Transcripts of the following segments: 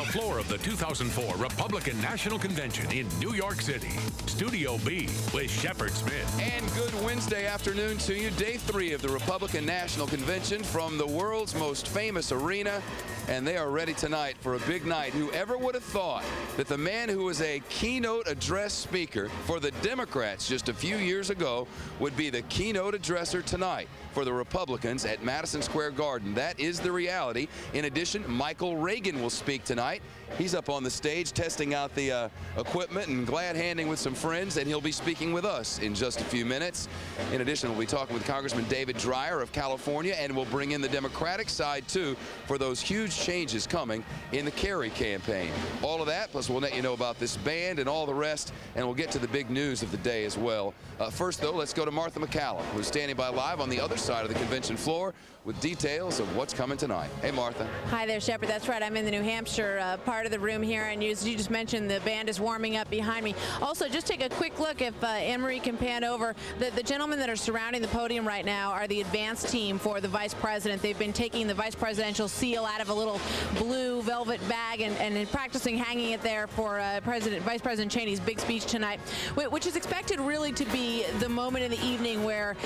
floor of the 2004 Republican National Convention in New York City. Studio B with Shepard Smith. And good Wednesday afternoon to you. Day 3 of the Republican National Convention from the world's most famous arena. And they are ready tonight for a big night. Whoever would have thought that the man who was a keynote address speaker for the Democrats just a few years ago would be the keynote addresser tonight for the Republicans at Madison Square Garden. That is the reality. In addition, Michael Reagan will speak tonight. He's up on the stage testing out the equipment and glad handing with some friends, and he'll be speaking with us in just a few minutes. In addition, we'll be talking with Congressman David Dreyer of California, and we'll bring in the Democratic side, too, for those huge changes coming in the Kerry campaign. All of that, plus we'll let you know about this band and all the rest, and we'll get to the big news of the day as well. First, though, let's go to Martha MacCallum, who's standing by live on the other side of the convention floor with details of what's coming tonight. Hey, Martha. Hi there, Shepard. That's right. I'm in the New Hampshire part of the room here, and you just mentioned the band is warming up behind me. Also, just take a quick look, if Anne-Marie can pan over. The gentlemen that are surrounding the podium right now are the advance team for the vice president. They've been taking the vice presidential seal out of a little blue velvet bag and practicing hanging it there for Vice President Cheney's big speech tonight, which is expected really to be the moment in the evening where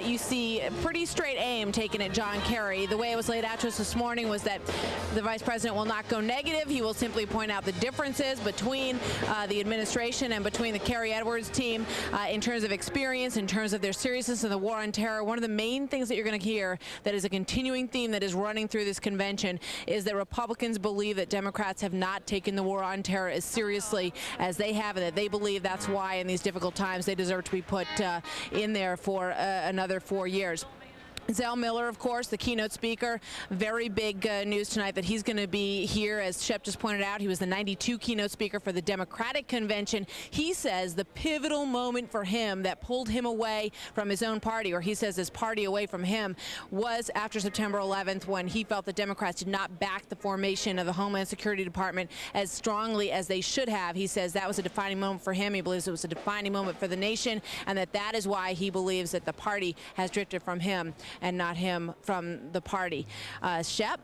you see pretty straight aim taken at John Kerry. The way it was laid out to us this morning was that the vice president will not go negative. He will simply point out the differences between the administration and between the Kerry Edwards team in terms of experience, in terms of their seriousness in the war on terror. One of the main things that you're going to hear that is a continuing theme that is running through this convention is that Republicans believe that Democrats have not taken the war on terror as seriously as they have, and that they believe that's why in these difficult times they deserve to be put in there for another 4 years. Zell Miller, of course, the keynote speaker. Very big news tonight that he's going to be here. As Shep just pointed out, he was the 92 keynote speaker for the Democratic convention. He says the pivotal moment for him that pulled him away from his own party, or he says his party away from him, was after September 11th, when he felt the Democrats did not back the formation of the Homeland Security Department as strongly as they should have. He says that was a defining moment for him. He believes it was a defining moment for the nation, and that is why he believes that the party has drifted from him and not him from the party. Shep,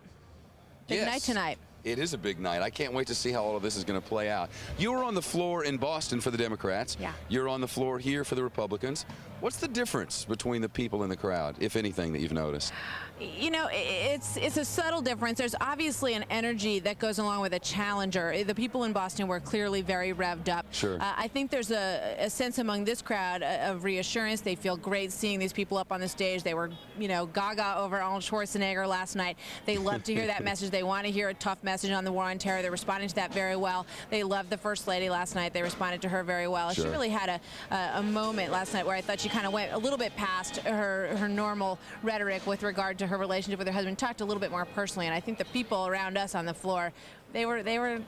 big night tonight. It is a big night. I can't wait to see how all of this is going to play out. You were on the floor in Boston for the Democrats. Yeah. You're on the floor here for the Republicans. What's the difference between the people in the crowd, if anything, that you've noticed? You know, it's a subtle difference. There's obviously an energy that goes along with a challenger. The people in Boston were clearly very revved up. Sure. I think there's a sense among this crowd of reassurance. They feel great seeing these people up on the stage. They were, you know, gaga over Arnold Schwarzenegger last night. They love to hear that message. They want to hear a tough message on the war on terror. They're responding to that very well. They loved the First Lady last night. They responded to her very well. Sure. She really had a moment last night where I thought she kind of went a little bit past her normal rhetoric with regard to her relationship with her husband, talked a little bit more personally, and I think the people around us on the floor, they were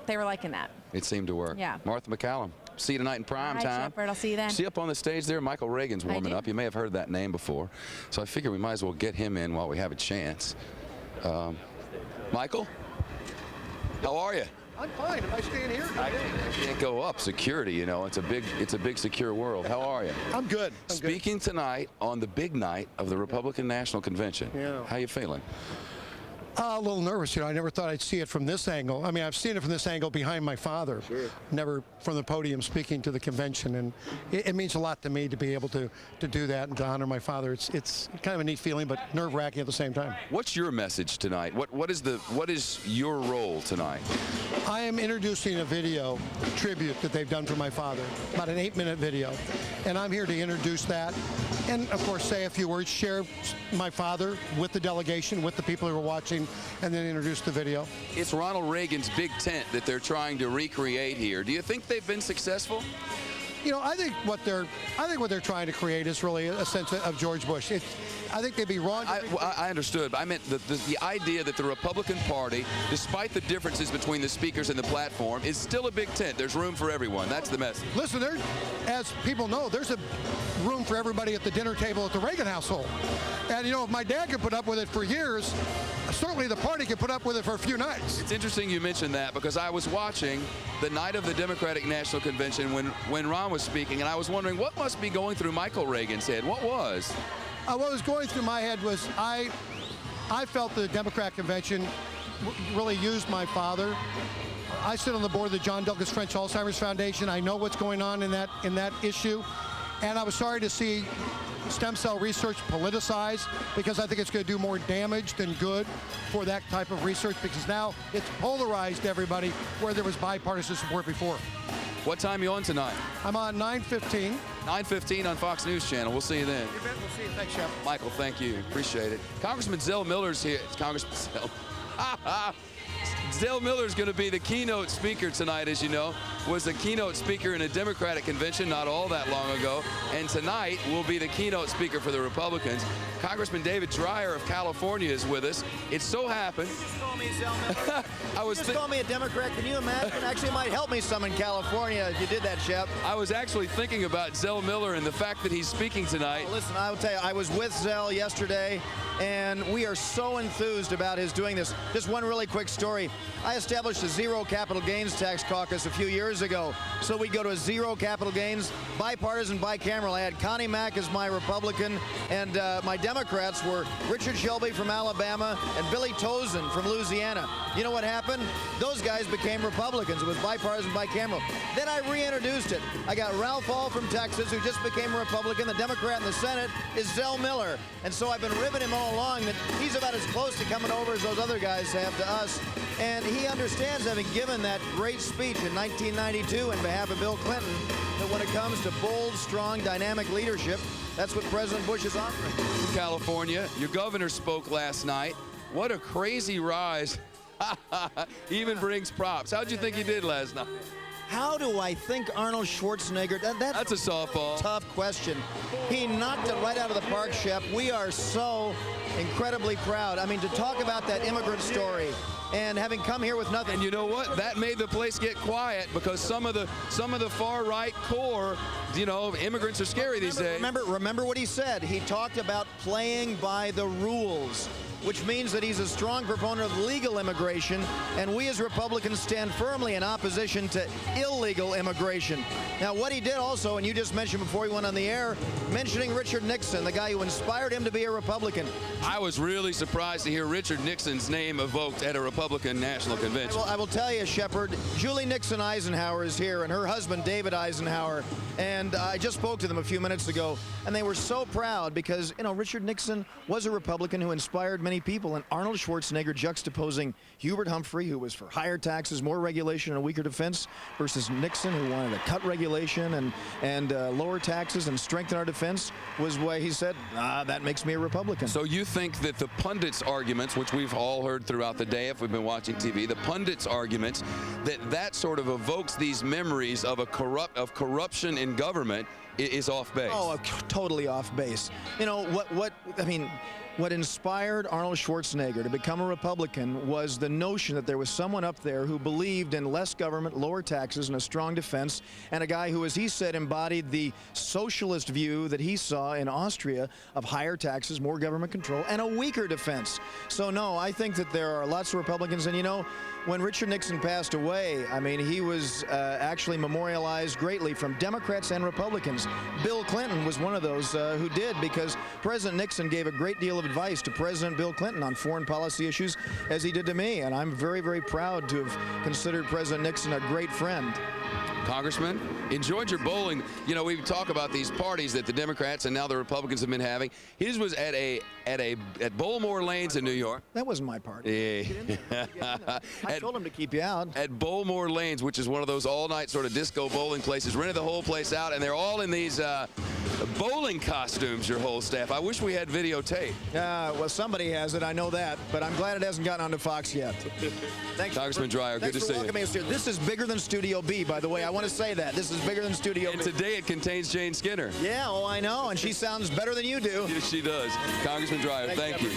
liking that. It seemed to work. Yeah. Martha MacCallum, see you tonight in prime time. Shepard, I'll see you then. See up on the stage there, Michael Reagan's warming up. You may have heard that name before, so I figure we might as well get him in while we have a chance. Michael, how are you? I'm fine. Am I staying here? I can't go up. Security, you know, it's a big secure world. How are you? I'm good. Speaking tonight on the big night of the Republican National Convention. Yeah. How you feeling? A little nervous, you know. I never thought I'd see it from this angle. I mean, I've seen it from this angle behind my father. Sure. Never from the podium speaking to the convention, and it means a lot to me to be able to do that and to honor my father. It's kind of a neat feeling, but nerve-wracking at the same time. What's your message tonight? What is your role tonight? I am introducing a video tribute that they've done for my father, about an 8-minute video, and I'm here to introduce that, and of course say a few words, share my father with the delegation, with the people who are watching, and then introduce the video. It's Ronald Reagan's big tent that they're trying to recreate here. Do you think they've been successful? You know, I think what they're trying to create is really a sense of George Bush. I think they'd be wrong. I understood, but I meant the idea that the Republican Party, despite the differences between the speakers and the platform, is still a big tent. There's room for everyone. That's the message. Listen, as people know, there's a room for everybody at the dinner table at the Reagan household. And, you know, if my dad could put up with it for years, certainly the party could put up with it for a few nights. It's interesting you mentioned that, because I was watching the night of the Democratic National Convention when Ron was speaking, and I was wondering what must be going through Michael Reagan's head. What was? What was going through my head was I felt the Democrat convention really used my father. I sit on the board of the John Douglas French Alzheimer's Foundation. I know what's going on in that issue, and I was sorry to see stem cell research politicized, because I think it's going to do more damage than good for that type of research, because now it's polarized everybody where there was bipartisan support before. What time are you on tonight? I'm on 9:15. 9:15 on Fox News Channel. We'll see you then. We'll see you. Thanks, Shep. Michael, thank you. Appreciate it. Congressman Zell Miller's here. Congressman Zell. Zell Miller's going to be the keynote speaker tonight, as you know. Was the keynote speaker in a Democratic convention not all that long ago. And tonight will be the keynote speaker for the Republicans. Congressman David Dreyer of California is with us. It so happened. You just call me Zell Miller. You just call me a Democrat. Can you imagine? Actually, it might help me some in California if you did that, Shep. I was actually thinking about Zell Miller and the fact that he's speaking tonight. Well, listen, I will tell you, I was with Zell yesterday, and we are so enthused about his doing this. Just one really quick story. I established a zero capital gains tax caucus a few years ago. So we go to a zero capital gains, bipartisan, bicameral. I had Connie Mack as my Republican, and my Democrats were Richard Shelby from Alabama and Billy Tozen from Louisiana. You know what happened? Those guys became Republicans. It was bipartisan, bicameral. Then I reintroduced it. I got Ralph Hall from Texas, who just became a Republican. The Democrat in the Senate is Zell Miller. And so I've been ribbing him all along that he's about as close to coming over as those other guys have to us. And he understands, having given that great speech in 1992 on behalf of Bill Clinton, that when it comes to bold, strong, dynamic leadership, that's what President Bush is offering. From California, your governor spoke last night. What a crazy rise. He even brings props. How'd you think he did last night? How do I think Arnold Schwarzenegger? That's a softball. Tough question. He knocked it right out of the park, Shep. We are so incredibly proud. I mean, to talk about that immigrant story and having come here with nothing. And you know what? That made the place get quiet, because some of the far right core, you know, immigrants are scary these days. Remember what he said. He talked about playing by the rules, which means that he's a strong proponent of legal immigration, and we as Republicans stand firmly in opposition to illegal immigration. Now, what he did also, and you just mentioned before he went on the air, mentioning Richard Nixon, the guy who inspired him to be a Republican. I was really surprised to hear Richard Nixon's name evoked at a Republican National Convention. I will tell you, Shepard, Julie Nixon Eisenhower is here, and her husband, David Eisenhower, and I just spoke to them a few minutes ago, and they were so proud because, you know, Richard Nixon was a Republican who inspired many people, and Arnold Schwarzenegger juxtaposing Hubert Humphrey, who was for higher taxes, more regulation, and a weaker defense, versus Nixon, who wanted to cut regulation and lower taxes and strengthen our defense, was why he said, that makes me a Republican. So you think that the pundits' arguments, which we've all heard throughout the day if we've been watching TV, the pundits' arguments, that sort of evokes these memories of corruption in government is off base? Oh, totally off base. You know, what inspired Arnold Schwarzenegger to become a Republican was the notion that there was someone up there who believed in less government, lower taxes, and a strong defense, and a guy who, as he said, embodied the socialist view that he saw in Austria of higher taxes, more government control, and a weaker defense. So, no, I think that there are lots of Republicans, and, you know, when Richard Nixon passed away, I mean, he was actually memorialized greatly from Democrats and Republicans. Bill Clinton was one of those who did, because President Nixon gave a great deal of advice to President Bill Clinton on foreign policy issues, as he did to me, and I'm very, very proud to have considered President Nixon a great friend. Congressman, enjoyed your bowling. You know, we talk about these parties that the Democrats and now the Republicans have been having. His was at Bowlemore Lanes in New York. That wasn't my party. Yeah. I told him to keep you out. At Bowlemore Lanes, which is one of those all-night sort of disco bowling places, rented the whole place out, and they're all in these bowling costumes, your whole staff. I wish we had videotape. Well, somebody has it, I know that, but I'm glad it hasn't gotten onto Fox yet. Thanks, Congressman Dreyer, good to see you. Thanks for welcoming us here. This is bigger than Studio B, by the way. I want to say that. This is bigger than Studio B. And today it contains Jane Skinner. Yeah, oh, I know, and she sounds better than you do. Yes, she does. Congressman Dreyer, thank you.